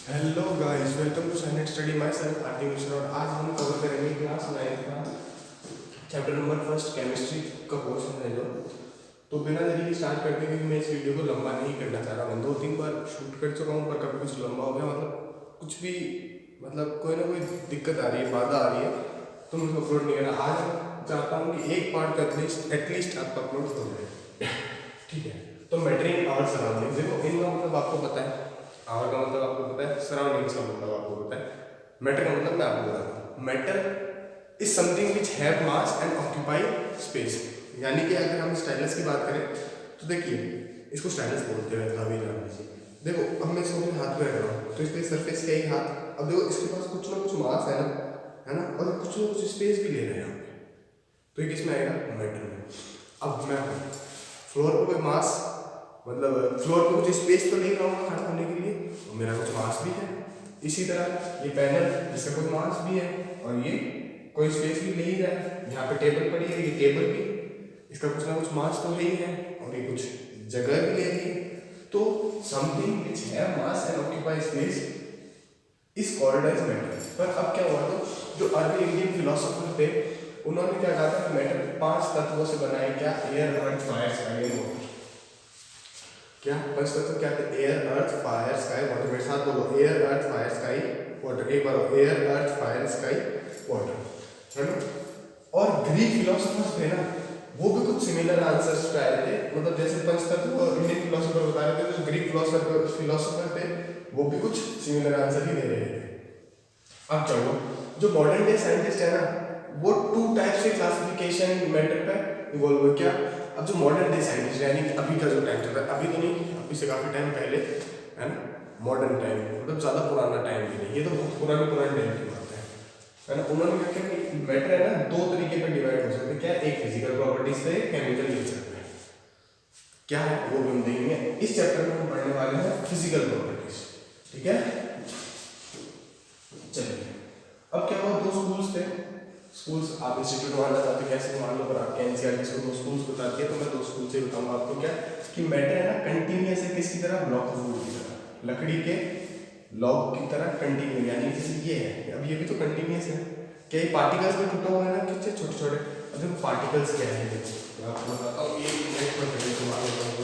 Hello guys, welcome to Synet study. Myself Aarti Mishra और आज हम कवर करेंगे क्लास 9 का चैप्टर नंबर फर्स्ट केमिस्ट्री का पोर्शन है जो। तो बिना देरी के स्टार्ट करते हैं क्योंकि मैं इस वीडियो को लंबा नहीं करना चाह रहा हूँ। 2-3 बार शूट कर चुका हूँ पर कभी कुछ लंबा हो गया, मतलब कुछ भी, मतलब कोई ना कोई दिक्कत आ रही है, बाधा आ रही है, तो मुझे अपलोड नहीं करना। आज मैं चाहता हूँ कि एक पार्ट का एटलीस्ट आपका अपलोड हो जाए। ठीक है, तो मैटरिंग और सराउंडिंग, देखो इनका मतलब आपको पता है, आवर का मतलब आपको पता है, सराउंडिंग्स का मतलब आपको पता है। मैटर का मतलब मैं आपको बता रहा हूँ। Matter is something which have mass and occupy space. यानी कि अगर हम स्टाइलस की बात करें तो देखिए, इसको स्टाइलस बोलते हैं, अभी जान लीजिए। देखो अब मैं इसको अपने हाथ में रख रहा हूँ तो इसके सरफेस का ही हाथ, अब देखो इसके पास कुछ ना कुछ मास है ना, और कुछ ना कुछ स्पेस भी ले रहे हैं यहाँ पे। तो ये किस में आएगा? मैटर में। अब मैं फ्लोर पे कोई मास, मतलब फ्लोर पे कुछ स्पेस तो नहीं रहा हूँ खड़ा होने के लिए, तो मेरा कुछ मास भी है। इसी तरह ये पैनल, इसका कोई मास भी है और ये कोई स्पेस भी ले ही रहा है। यहाँ पे टेबल पड़ी है, ये टेबल भी, इसका कुछ ना कुछ मास तो है ही है और ये कुछ जगह भी ले रही है। तो something which have mass and occupy space is called as matter. पर अब क्या हुआ, तो जो अर्ली इंडियन फिलोसोफर थे उन्होंने क्या कहा था कि मैटर 5 तत्वों से बना है। क्या? Air, earth, fire, sky and water. क्या 5 तत्व क्या थे? एयर, अर्थ, फायर, स्काई, वाटर। मेरे साथ बोलो, एयर, अर्थ, फायर, स्काई, वाटर। एक बार एयर, अर्थ, फायर, स्काई, वाटर, है ना। और ग्रीक फिलोसोफर्स थे ना, वो भी कुछ सिमिलर आंसर्स पे आए थे। मतलब जैसे पंचतत्व और इंडियन फिलोसोफर बता रहे थे, जो ग्रीक फिलोसोफर थे वो भी कुछ सिमिलर आंसर ही दे रहे थे। अब क्या हुआ, जो मॉडर्न डे साइंटिस्ट है ना, वो 2 टाइप से क्लासिफिकेशन मैटर पे इवॉल्व हुए। क्या? अब जो मॉडर्न डे साइंटिस्ट यानी कि अभी का जो टाइम चल रहा है, अभी तो नहीं, अभी से काफी टाइम पहले, है ना, मॉडर्न टाइम, मतलब ज्यादा पुराना टाइम भी नहीं, ये तो बहुत पुराने पुराने टाइम की बात है ना। उन्होंने क्या किया कि मैटर है ना, 2 तरीके पे डिवाइड हो सकते हैं। क्या? एक फिजिकल प्रॉपर्टीज से, एक केमिकल नेचर पे। क्या है वो भी हम देखेंगे इस चैप्टर में। हम पढ़ने वाले हैं फिजिकल प्रॉपर्टीज, ठीक है। चलिए, अब क्या हुआ, 2 स्कूल्स थे। स्कूल्स आप इंस्टीट्यूट मानना चाहते हो कैसे मान लो, पर आपके एनसीईआरटी से 2 स्कूल्स बताती है, तो मैं 2 स्कूल से बताऊंगा आपको। क्या कि मैटर है ना, कंटिन्यूअस है किसकी तरह? ब्लॉक ऑफ वुड की तरह, लकड़ी के लॉग की तरह कंटिन्यू। यानी जैसे ये है, अब ये भी तो कंटिन्यूस है। क्या ये पार्टिकल्स में टूटा हुआ है ना, कितने छोटे छोटे। अब देखो पार्टिकल्स क्या है, देखो मैं आपको बताता हूँ। ये नेट पर पहले तो मान लेता हूँ,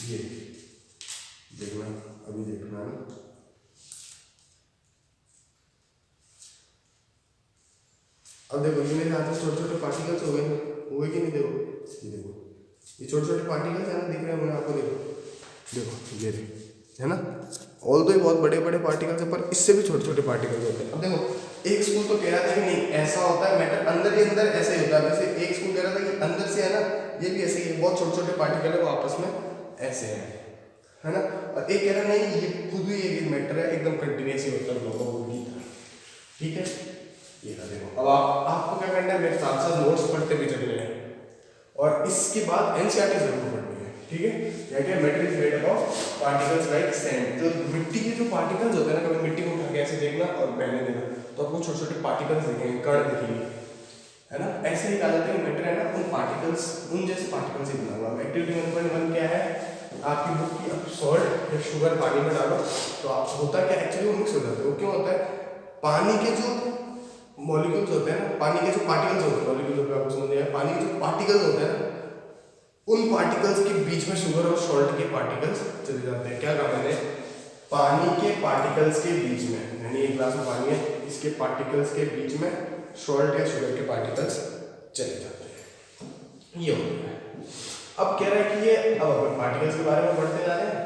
ये देखना, अभी देखना है ना। अब देखो ये मेरे हाथ में छोटे छोटे पार्टिकल्स हो गए, हुए कि नहीं? देखो ये, देखो ये छोटे छोटे पार्टिकल्स है ना, दिख रहे हैं आपको? देखो ये है ना। ऑल तो ये बहुत बड़े बड़े पार्टिकल्स है, पर इससे भी छोटे छोटे पार्टिकल्स होते हैं। अब देखो एक स्कूल तो कह रहा था कि नहीं ऐसा होता है, मैटर अंदर ही अंदर ऐसे ही होता है। वैसे एक स्कूल कह रहा था कि अंदर से है ना, ये भी ऐसे ही है, बहुत छोटे छोटे पार्टिकल है वो आपस में ऐसे है ना। और एक कह रहा नहीं, ये खुद ही एक मैटर है, एकदम कंटिन्यूस ही होता है लोगों की तरह, ठीक है। ये ना देखो, अब आपको क्या करना है, मेरे साथ साथ नोट्स पढ़ते भी चलने हैं और इसके बाद एनसीईआरटी जरूर पढ़नी है, ठीक है। क्या क्या? Matter is made up of particles like sand. जो मिट्टी के जो पार्टिकल्स होते हैं ना, कभी मिट्टी को उठा के ऐसे देखना और बहने देना, तो आपको छोटे छोटे पार्टिकल्स दिखेंगे, कण दिखेंगे, है ना। ऐसे ही कहा जाता है कि मैटर है ना, उन पार्टिकल्स, उन जैसे पार्टिकल्स ही बना हुआ है। एक्टिविटी 1.1 क्या है आपकी बुक की? अब सॉल्ट या शुगर पानी में डालो तो आप होता क्या, एक्चुअली वो मिक्स हो जाते हैं। वो क्यों होता है? पानी के जो मॉलिक्यूल्स होते हैं ना, पानी के जो पार्टिकल्स होते हैं, मॉलिक्यूल आपको समझ आया, पानी के जो पार्टिकल्स होते हैं ना, उन पार्टिकल्स के बीच में शुगर और सॉल्ट के पार्टिकल्स चले जाते हैं। क्या कहा मैंने? पानी के पार्टिकल्स के बीच में, यानी एक ग्लास में पानी है, इसके पार्टिकल्स के बीच में सॉल्ट या शुगर के पार्टिकल्स चले जाते हैं। ये हो गया। अब कह रहा है कि ये, अब अपन पार्टिकल्स के बारे में पढ़ते जा रहे हैं।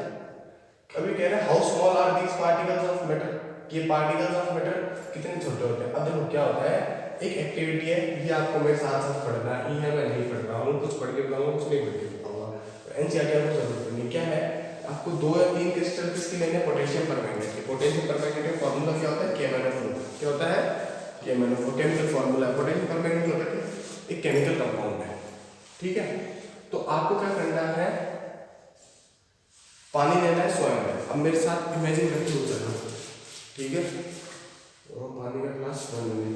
अभी कह रहे हैं how small are these particles of matter, कि पार्टिकल्स ऑफ मैटर कितने छोटे होते हैं। अब देखो क्या होता है, एक एक्टिविटी है, ये आपको मेरे साथ साथ पढ़ना ही है, मैं नहीं पढ़ रहा हूँ, कुछ पढ़ के बताऊंगा, कुछ नहीं पढ़ के बताऊंगा। तो एनसीईआरटी आपको जरूर पढ़नी। क्या है, आपको 2 या 3 क्रिस्टल किसके लेने? पोटेशियम परमैंगनेट के। पोटेशियम परमैंगनेट का फॉर्मूला क्या होता है? KMnO4। क्या होता है? KMnO4 केमिकल फॉर्मूला है। पोटेशियम परमैंगनेट होता है एक केमिकल कंपाउंड है, ठीक है। तो आपको क्या करना है, पानी लेना है स्वयं में। अब मेरे साथ इमेजिन करके हो चलना, ठीक है। और पानी का ग्लास स्वयं में।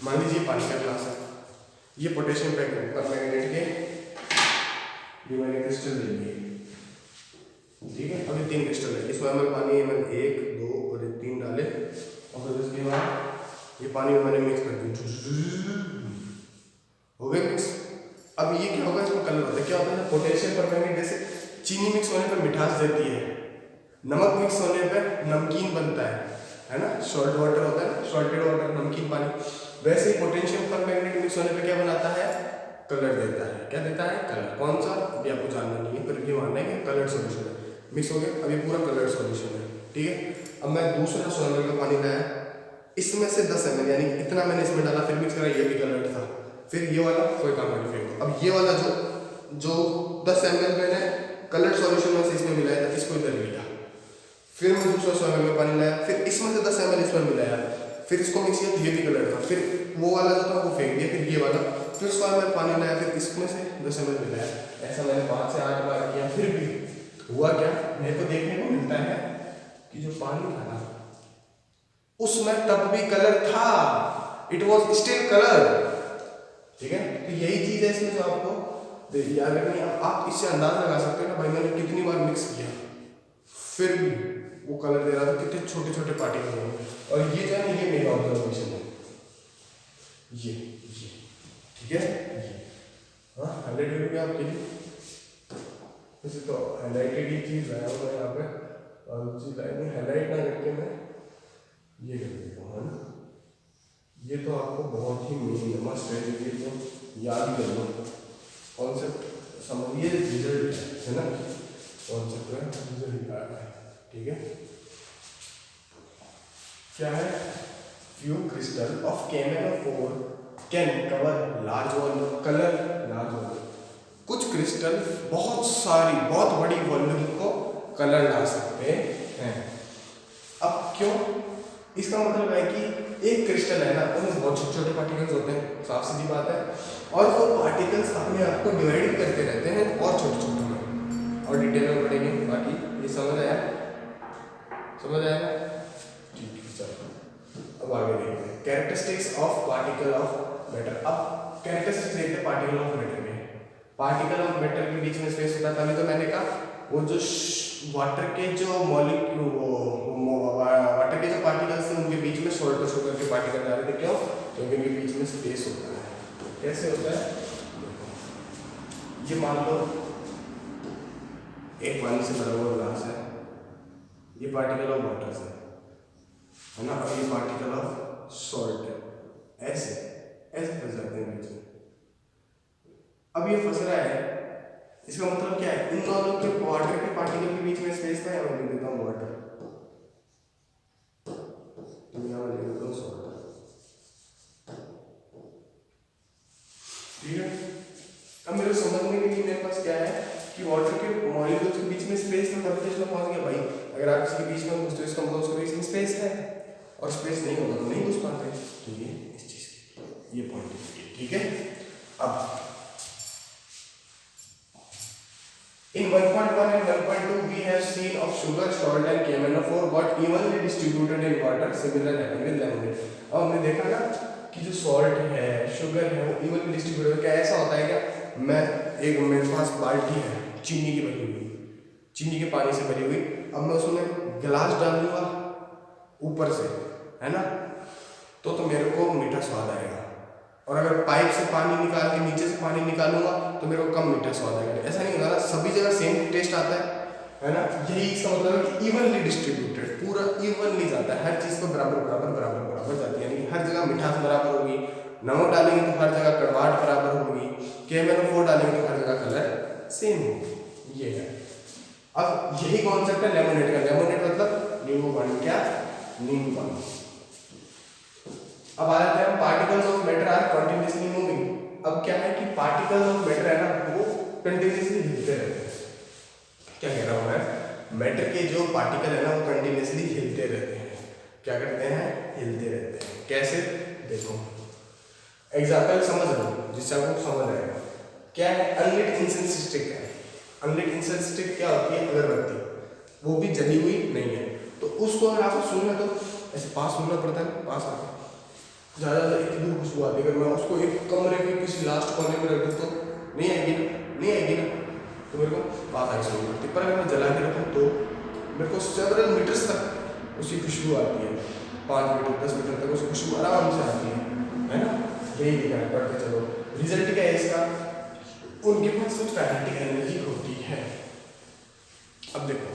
मान लीजिए पानी का ग्लास है, ये पोटेशियम परमैंगनेट के ये मैंने क्रिस्टल ले लिए, ठीक है। अभी 3 क्रिस्टल है, इसमें मैंने पानी मैंने 1 2 और 3 डाले और फिर उसके बाद ये पानी में मैंने मिक्स कर दिया, हो गया मिक्स। अब ये क्या होगा, इसमें कलर होता है, क्या होता है पोटेशियम परमैंगनेट जैसे चीनी मिक्स होने पर मिठास देती है, नमक मिक्स होने पर नमकीन बनता है ना, सॉल्ट वाटर होता है ना, सॉल्टेड वाटर नमकीन पानी, वैसे ही पोटेशियम परमैंगनेट मिक्स होने पर क्या बनाता है, कलर देता है। क्या देता है, कलर। कौन सा अभी आपको जानना नहीं है, पर ये मानना है कि कलर सॉल्यूशन है, मिक्स हो गया। अब ये पूरा कलर सॉल्यूशन है, ठीक है। अब मैं दूसरा 100 ml का पानी लाया, इसमें से 10 ml यानी इतना मैंने इसमें डाला, फिर मिक्स करा, ये भी कलर था, फिर ये वाला कोई काम नहीं फेंको। अब ये वाला जो 10 ml मैंने कलर सॉल्यूशन में से इसमें मिलाया था, इसको इधर लिया, फिर मैं दूसरा 100 ml का पानी लाया, फिर इसमें से 10 ml इसमें मिलाया, फिर इसको मिक्स किया, ये भी कलर था, फिर वो वाला जो था वो फेंक दिया, फिर ये वाला, फिर 100 ml पानी लाया, फिर इसमें से 10 ml मिलाया, ऐसा मैंने 5 से 8 बार किया। फिर भी हुआ क्या, मेरे को देखने को मिलता है कि जो पानी था ना उसमें तब भी कलर था, इट वॉज स्टिल कलर, ठीक है। तो यही चीज है इसमें जो आपको याद रखनी है। आप इससे अंदाजा लगा सकते हो ना भाई मैंने कितनी बार मिक्स किया फिर भी वो कलर दे रहा था, कितने छोटे छोटे पार्टिकल हैं। और ये जो है ये मेरा ऑब्जर्वेशन है, ये ठीक है, ये हाँ हाईलाइट हो गया आपके लिए। वैसे तो हाईलाइटेड ही चीज़ लाया हूँ मैं यहाँ पे, और चीज़ लाई हाईलाइट ना करके मैं ये कर देता हूँ, है ना। ये तो आपको बहुत ही मेन मस्ट है, ये तो याद ही कर लो, कॉन्सेप्ट समझिए, रिजल्ट है ना, कॉन्सेप्ट है, रिजल्ट याद है, ठीक है। क्या है, few crystal of KMnO4 can cover large volume, colour large volume. कुछ क्रिस्टल बहुत बड़ी वॉल्यूम को कलर ला सकते हैं। अब क्यों, इसका मतलब है कि एक क्रिस्टल है ना, उनमें बहुत छोटे छोटे पार्टिकल्स होते हैं, साफ सीधी बात है, और वो पार्टिकल्स अपने आप को डिवाइड करते रहते हैं और छोटे छोटे में, और डिटेल में पढ़ेंगे। बाकी ये समझ आया ना, ठीक है। चलो अब आगे देखते हैं characteristics of particle of matter. अब कैरेक्टरिस्टिक्स देखते हैं पार्टिकल ऑफ मैटर में। पार्टिकल ऑफ मैटर के बीच में स्पेस होता है, तभी तो मैंने कहा वो जो वाटर के जो वाटर के जो पार्टिकल्स हैं उनके बीच में सॉल्ट और शुगर के पार्टिकल जा रहे थे, क्यों, क्योंकि उनके बीच में स्पेस होता है। कैसे होता है, ये मान लो एक पानी से भरा हुआ ग्लास है, ये पार्टिकल ऑफ वाटर है ना, और ये पार्टिकल ऑफ सॉल्ट है, ऐसे फंस जाते हैं बीच में। अब ये फंस रहा है, इसका मतलब क्या है, इन दोनों के वाटर के पार्टिकल के बीच में स्पेस था, मैं लिख देता हूँ वाटर, यहाँ लिख देता हूँ सॉल्ट, ठीक है। अब मेरे समझने के लिए मेरे पास क्या है कि वाटर के मॉलिक्यूल्स के बीच में स्पेस था, तभी तो इसमें पहुंच गया भाई। अगर आप किसी के बीच में घुसते हो, इसका मतलब उसके बीच में स्पेस है, और स्पेस नहीं होगा तो नहीं घुस पाते। तो ये इस चीज की ये पॉइंट है, ठीक है। अब in 1.1 and 1.2 we have seen of sugar, salt and KMnO4 got evenly distributed in water, similar happened with lemonade। अब हमने देखा ना कि जो सॉल्ट है, शुगर है, वो इवनली डिस्ट्रीब्यूटेड है। क्या ऐसा होता है क्या, मेरे पास बाल्टी है चीनी की भरी हुई, चीनी के पानी से भरी हुई, अब मैं उसमें गिलास डालूंगा ऊपर से, है ना, तो मेरे को मीठा स्वाद आएगा, और अगर पाइप से पानी निकाल के नीचे से पानी निकालूंगा तो मेरे को कम मीठा स्वाद आएगा। ऐसा नहीं होता ना, सभी जगह सेम टेस्ट आता है ना। यही इसका मतलब है कि इवनली डिस्ट्रीब्यूटेड, पूरा इवनली जाता है, हर चीज़ को बराबर बराबर बराबर बराबर जाती है, यानी कि हर जगह मिठास बराबर होगी, नमक डालेंगे तो हर जगह कड़वाहट बराबर होगी, KMnO4 डालेंगे तो हर जगह कलर सेम होगी, ये है। अब यही कॉन्सेप्ट है लेमोनेड का। लेमोनेड मतलब नींबू पानी, क्या, नींबू पानी। अब आ जाते हैं particles of matter are continuously moving. अब क्या है कि पार्टिकल्स ऑफ मैटर है ना, वो कंटिन्यूअसली हिलते रहते हैं। क्या कह रहा हूँ मैं, मैटर के जो पार्टिकल है ना वो कंटिन्यूअसली हिलते रहते हैं। क्या करते हैं, हिलते रहते हैं। कैसे, देखो एग्जाम्पल समझ लो जिससे आपको समझ आएगा। क्या है, अनलिट इंसेंस स्टिक है। अनलिट इंसेंस स्टिक क्या होती है, अगरबत्ती, वो भी जली हुई नहीं है, तो उसको अगर आपको सुनना तो ऐसे पास होना पड़ता है, पास आके ज़्यादा इतनी दूर खुशबू आती है। अगर मैं उसको एक कमरे के किसी लास्ट कोने में रख दूँ तो नहीं आएगी ना, नहीं आएगी ना, तो मेरे को बात आगे समझ आती है। पर अगर मैं जला के रखूँ तो मेरे को सेवरल मीटर्स तक उसकी खुशबू आती है, 5 मीटर 10 मीटर तक उसकी खुशबू आराम से आती है ना। यही दिखा है, पढ़ते चलो। रिजल्ट क्या है इसका, उनके पास कुछ काइनेटिक एनर्जी होती है। अब देखो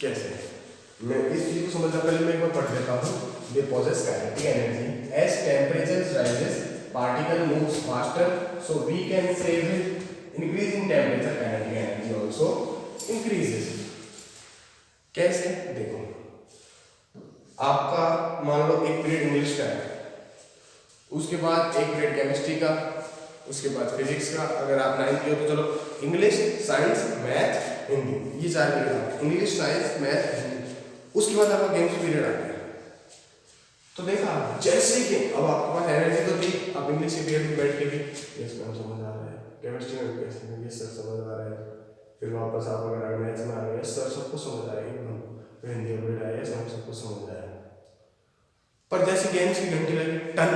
कैसे, मैं इस चीज को समझना पहले मैं एक बार पढ़ देता हूँ। They possess kinetic energy as temperature rises particle moves faster, so we can say with increase in temperature kinetic energy also increases. कैसे देखो, आपका मान लो एक पीरियड इंग्लिश का है, उसके बाद एक पीरियड केमिस्ट्री का, उसके बाद फिजिक्स का। अगर आप 9th की हो तो चलो इंग्लिश, साइंस, मैथ, हिंदी, ये 4 period, English, science, math, Hindi. उसके बाद आपका गेम्स पीरियड आता है। तो देखा जैसे कि अब आपके पास एनर्जी तो थी, आप इंग्लिश के पीरियड में बैठ के भी यस मैम समझ आ रहा है, केमिस्ट्री में भी कैसे यस सर समझ आ रहा है, फिर वापस आप अगर मैथ्स में आ गए यस सर सबको समझ आ रहा है, फिर हिंदी में बैठा यस मैम सबको समझ आ रहा है। पर जैसे गेम्स की घंटी लगी टन,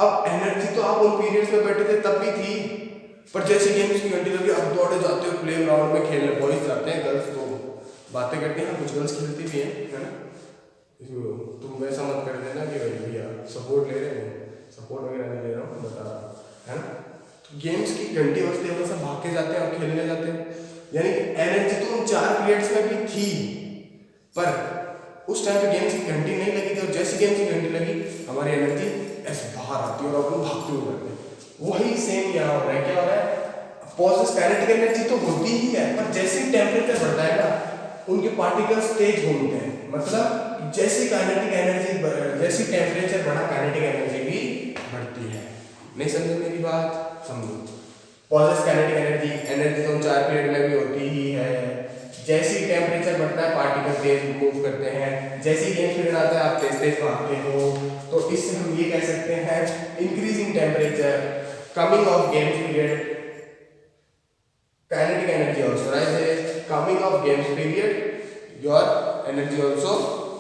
अब एनर्जी तो आप उन पीरियड्स में बैठे थे तब भी थी, पर जैसे गेम्स की घंटी लगी अब दौड़े जाते हो प्ले ग्राउंड में खेलने। बॉयज जाते हैं, गर्ल्स तो बातें करती हैं, कुछ गर्ल्स खेलती भी हैं, है ना। तुम वैसा मत कर देना कि भाई भैया सपोर्ट ले रहे हैं, सपोर्ट वगैरह नहीं ले रहा हूँ, बता रहा है ना। तो गेम्स की घंटी बजती है, सब भाग के जाते हैं और खेलने जाते हैं। यानी कि एनर्जी तो उन 4 पीरियड्स में भी थी, पर उस टाइम पे गेम्स की घंटी नहीं लगी थी, और जैसे गेम्स की घंटी लगी हमारी एनर्जी ऐसे बाहर आती है और अपन भागते हुए जाते हैं। वही सेम यहाँ हो रहा है। क्या हो रहा है, पॉजिटिव काइनेटिक एनर्जी तो होती ही है, पर जैसे ही टेम्परेचर बढ़ता है ना उनके पार्टिकल्स तेज घूमते हैं। मतलब जैसे काइनेटिक एनर्जी, जैसे टेम्परेचर बढ़ा काइनेटिक एनर्जी भी बढ़ती है। नहीं समझे मेरी बात, समझो। पॉजिटिव काइनेटिक एनर्जी, एनर्जी तो 4 पीरियड में भी होती ही है। जैसे ही टेम्परेचर बढ़ता है पार्टिकल तेज मूव करते हैं, जैसे ही गेम पीरियड आता है आप तेज तेज भागते हो। तो इससे हम ये कह सकते हैं increasing temperature, coming of games period, kinetic energy also rises, coming of games period your energy also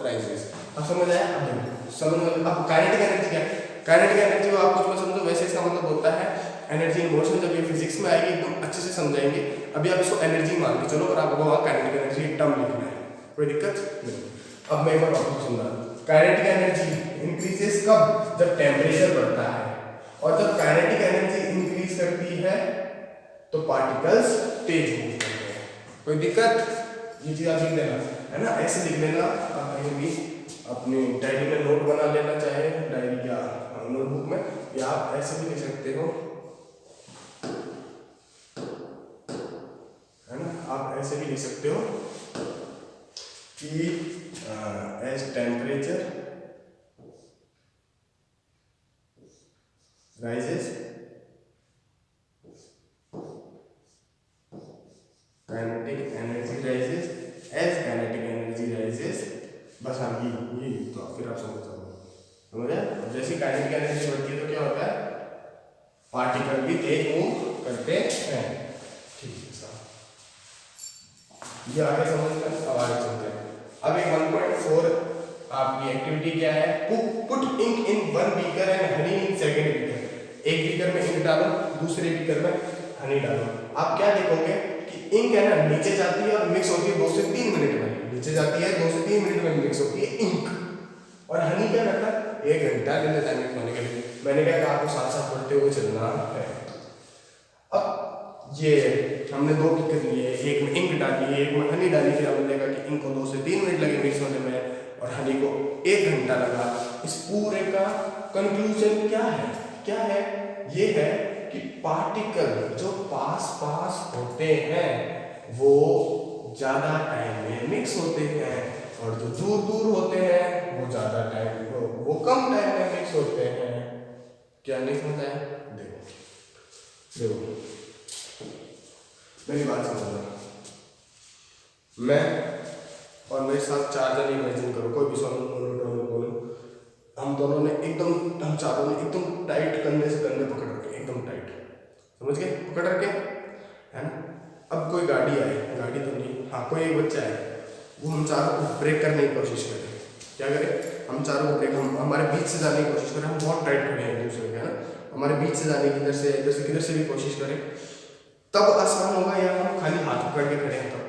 rises. अब समझ आया, अब समझ। अब काइनेटिक एनर्जी क्या है, काइनेटिक एनर्जी को आप कुछ मत समझो, वैसे इसका मतलब होता है एनर्जी इन मोशन। जब ये फिजिक्स में आएगी एकदम अच्छे से समझाएंगे। अभी आप इसको एनर्जी मान के चलो और आपको वहाँ काइनेटिक एनर्जी टर्म लिखना है, कोई दिक्कत नहीं। अब मैं एक बार आपको समझा, काइनेटिक एनर्जी इंक्रीजेस कब, जब टेम्परेचर बढ़ता है, और जब काइनेटिक एनर्जी इंक्रीज करती है तो पार्टिकल्स तेज मूव करते हैं। कोई दिक्कत, ये चीज आप लिख देना, है ना, ऐसे लिख लेना। आप कहीं भी अपनी डायरी में नोट बना लेना, चाहे डायरी या नोटबुक में, या आप ऐसे भी लिख सकते हो, है ना। आप ऐसे भी लिख सकते हो कि as temperature rises kinetic energy rises, as kinetic energy rises. बस हाँ ये तो फिर आप समझ जाओगे, समझ आया। जैसे काइनेटिक एनर्जी बढ़ती है तो क्या होता है, पार्टिकल भी तेज मूव करते हैं। ठीक है साहब, ये आगे समझ कर अब आगे चलते हैं। अब एक 1.4 आपकी एक्टिविटी क्या है, put ink in 1 beaker and honey in second beaker. एक बीकर में इंक डालो, दूसरे बीकर में हनी डालो। आप क्या देखोगे कि इंक है ना नीचे जाती है और मिक्स होती है 2 से 3 मिनट में, नीचे जाती है 2 से 3 मिनट में मिक्स होती है इंक। और हनी क्या करता है, 1 घंटा ले लेता है मिक्स होने के लिए। मैंने कहा आपको साथ साथ पढ़ते हुए चलना है। अब ये हमने 2 बीकर लिए, एक में इंक डाली, एक में हनी डाली। फिर हमने देखा कि इंक को 2 से 3 मिनट लगे मिक्स होने में और हनी को 1 घंटा लगा। इस पूरे का कंक्लूजन क्या है, क्या है, ये है कि पार्टिकल जो पास पास होते हैं वो ज्यादा टाइम में मिक्स होते हैं, और जो दूर दूर होते हैं वो ज्यादा टाइम, वो कम टाइम में मिक्स होते हैं। क्या नहीं समझ आया, देखो देखो मेरी बात समझना। मैं और मेरे साथ 4 जन इमेजिन करो, कोई भी सोनू बोलो, हम दोनों ने एकदम, हम चारों ने एकदम टाइट कंधे से कंधे पकड़ रखे, एकदम टाइट, समझ गए, पकड़ रखे, है ना। अब कोई गाड़ी आए, गाड़ी तो नहीं, हाँ कोई एक बच्चा है, वो हम चारों को ब्रेक करने की कोशिश करे। क्या करे, हम चारों को ब्रेक, हम हमारे बीच से जाने की कोशिश करें, हम बहुत टाइट खड़े हैं एक दूसरे के, है ना, हमारे बीच से जाने की इधर से किधर से भी कोशिश करें, तब आसान होगा, या हम खाली हाथ पकड़ के खड़े हैं तब।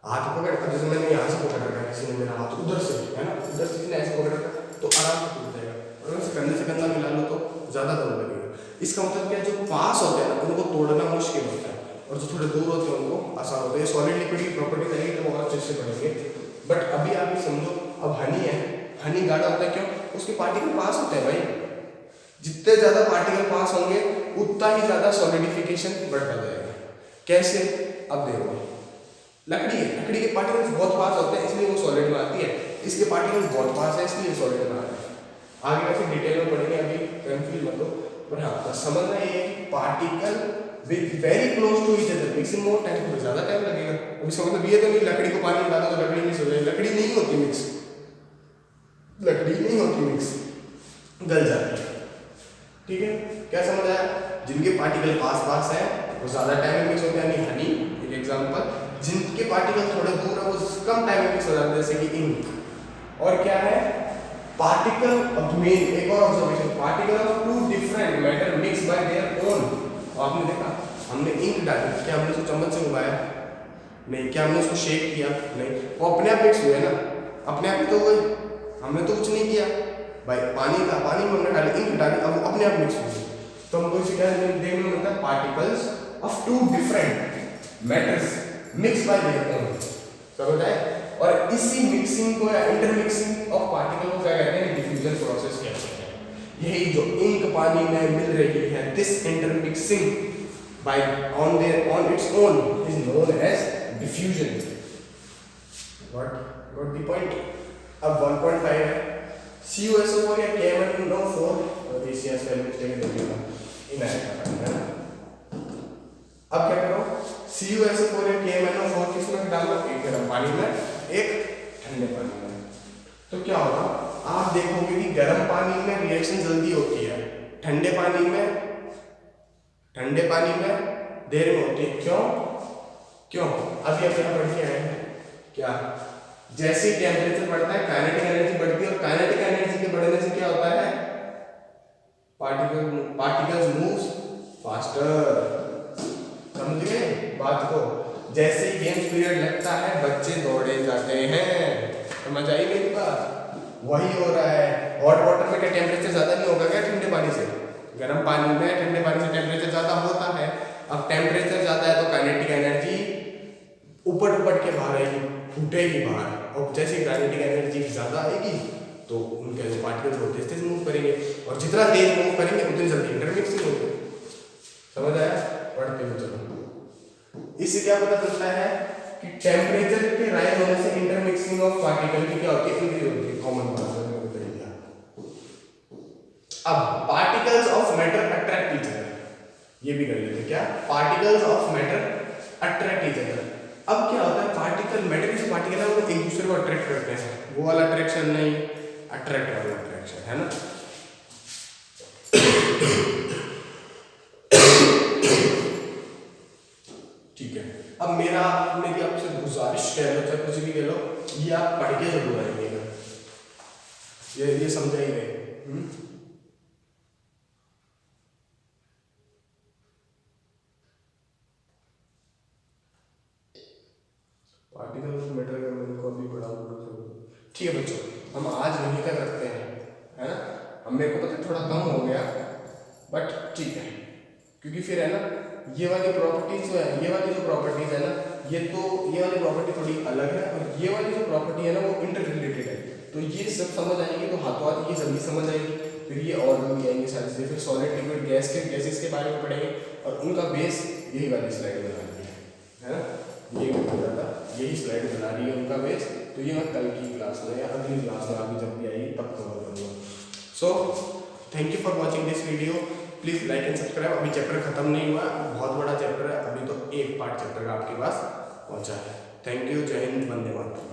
हाथ पकड़, जैसे मैंने यहाँ से पकड़ रखा है, किसी ने मेरा हाथ उधर से, है ना, उधर से किसी ने ऐसे पकड़ रखा तो आराम से टूट जाएगा, और अगर कंधे से कंधा मिला लो तो ज़्यादा दम लगेगा। इसका मतलब क्या है, जो पास होते हैं ना उनको तोड़ना मुश्किल होता है, और जो थोड़े दूर होते हैं उनको आसान होता है। सॉलिड लिक्विड की प्रॉपर्टी करेंगे तो और अच्छे से पढ़ेंगे, बट अभी आप ये समझो, अब हनी है, हनी गाढ़ा होता है क्यों, उसके पार्टिकल पास होते हैं भाई, जितने ज़्यादा पार्टिकल पास होंगे उतना ही ज़्यादा सॉलिडिफिकेशन बढ़ता जाएगा। कैसे, अब देखो, लकड़ी है, लकड़ी के पार्टिकल्स बहुत पास होते हैं इसलिए वो सॉलिड में आती है, इसके पार्टिकल्स बहुत पास है इसलिए सॉलिड में आ रहा है। आगे वैसे डिटेल में पढ़ेंगे, अभी कंफ्यूज मत हो, पर हाँ बस समझना ये है कि particle with very close to each other mixing more time, थोड़ा ज़्यादा टाइम लगेगा। अब इसका मतलब ये तो नहीं लकड़ी को पानी में डालो तो लकड़ी मिक्स हो जाएगी, लकड़ी नहीं होती मिक्स, लकड़ी नहीं होती मिक्स, गल जाती है। ठीक है, क्या समझ आया? जिनके पार्टिकल पास पास है वो ज़्यादा टाइम में मिक्स होते हैं, यानी हनी एक एग्जाम्पल। जिनके पार्टिकल थोड़े दूर है वो कम टाइम में मिक्स हो जाते हैं, जैसे कि इंक। और क्या है, पार्टिकल ऑफ मेन, एक और observation, particle of two different matter mix by their own. आपने देखा, हमने इंक डाली, क्या हमने उसको चम्मच से उगाया? नहीं। क्या हमने उसको शेक किया? नहीं। वो अपने आप मिक्स हुए ना, अपने आप ही तो हुए, हमने तो कुछ नहीं किया भाई। पानी का, पानी में हमने डाली, इंक डाली, अब वो अपने आप मिक्स हुई। तो हमको इसे क्या देखने में मिलता है, particles of two different matters mix by their own. समझ आए? और इसी मिक्सिंग को या इंटरमिक्सिंग ऑफ पार्टिकल को क्या कहते हैं, डिफ्यूजन प्रोसेस कहते हैं। यही जो इंक पानी में मिल रही है, this intermixing by on its own is known as diffusion. Got the point? अब 1.5 है, CuSO4 या KMnO4, और इसी स्पेलिंग मिस्टेक देखिएगा इनएक्ट है ना। अब क्या करो, CuSO4 या KMnO4 किसमें डालना, एक गर्म पानी में, एक ठंडे पानी में। तो क्या होगा, आप देखोगे कि गर्म पानी में रिएक्शन जल्दी होती है, ठंडे पानी में देर में होती है। क्यों? अभी अपने यहाँ पढ़ के आए हैं क्या, जैसे ही टेम्परेचर बढ़ता है काइनेटिक एनर्जी बढ़ती है, और काइनेटिक एनर्जी के बढ़ने से क्या होता है, पार्टिकल्स मूव्स फास्टर। समझ गए बात को? जैसे ही गेम्स पीरियड लगता है बच्चे दौड़े जाते हैं। समझ आई मेरी बात? वही हो रहा है। हॉट वाटर में क्या टेम्परेचर ज़्यादा नहीं होगा क्या ठंडे पानी से? गर्म पानी में ठंडे पानी से टेम्परेचर ज़्यादा होता है। अब टेम्परेचर ज़्यादा है तो काइनेटिक एनर्जी उपट के बाहर आएगी, फूटेगी बाहर, और जैसे काइनेटिक एनर्जी ज़्यादा आएगी तो उनके जो पार्टिकल्स होते हैं तेज मूव करेंगे, और जितना तेज मूव करेंगे उतनी जल्दी इंटरमिक्सिंग होगी। समझ आया? पढ़ते हुए चलो। इससे क्या पता चलता है कि टेम्परेचर के राइज होने से इंटरमिक्सिंग ऑफ पार्टिकल की क्या होती है, इंक्रीज होती है। कॉमन बात है। अब particles of matter attract each other, ये भी कर लेते क्या, particles of matter attract each other. अब क्या होता है, पार्टिकल, मैटर के जो पार्टिकल है वो एक दूसरे को अट्रैक्ट करते हैं, वो वाला अट्रैक्शन नहीं, अट्रैक्ट वाला अट्रैक्शन, है ना। ठीक है, अब मेरी आपसे गुजारिश कह लो, चाहे कुछ भी कह लो, ये आप पढ़ के जरूर आएंगे, ये समझाइए। पार्टिकल ऑफ मैटर का मैंने को अभी पढ़ा होगा। ठीक है बच्चों, हम आज वहीं तक रखते हैं, है ना। अब मेरे को पता थोड़ा कम हो गया, बट ठीक है, क्योंकि फिर है ना ये वाली प्रॉपर्टीज जो है, ये वाली जो प्रॉपर्टीज है ना, ये वाली प्रॉपर्टी थोड़ी अलग है, और ये वाली जो प्रॉपर्टी है ना वो इंटर रिलेटेड है। तो ये सब समझ आएंगे तो हाथों हाथ ये जल्दी समझ आएगी, फिर ये और भी आएंगे सारी चीजें। फिर सॉलिड लिक्विड गैसेस के बारे में पढ़ेंगे, और उनका बेस यही वाली स्लाइड बना रही है ना, यही स्लाइड बना रही है उनका बेस। तो ये मैं कल की क्लास में या अगली क्लास में आगे जब भी आएगी तब कवर करूँगा। So thank you for watching this video, please like and subscribe. अभी चैप्टर खत्म नहीं हुआ, बहुत बड़ा चैप्टर है, अभी तो एक पार्ट चैप्टर का आपके पास पहुँचा है। थैंक यू, जय हिंद, वंदे मातरम।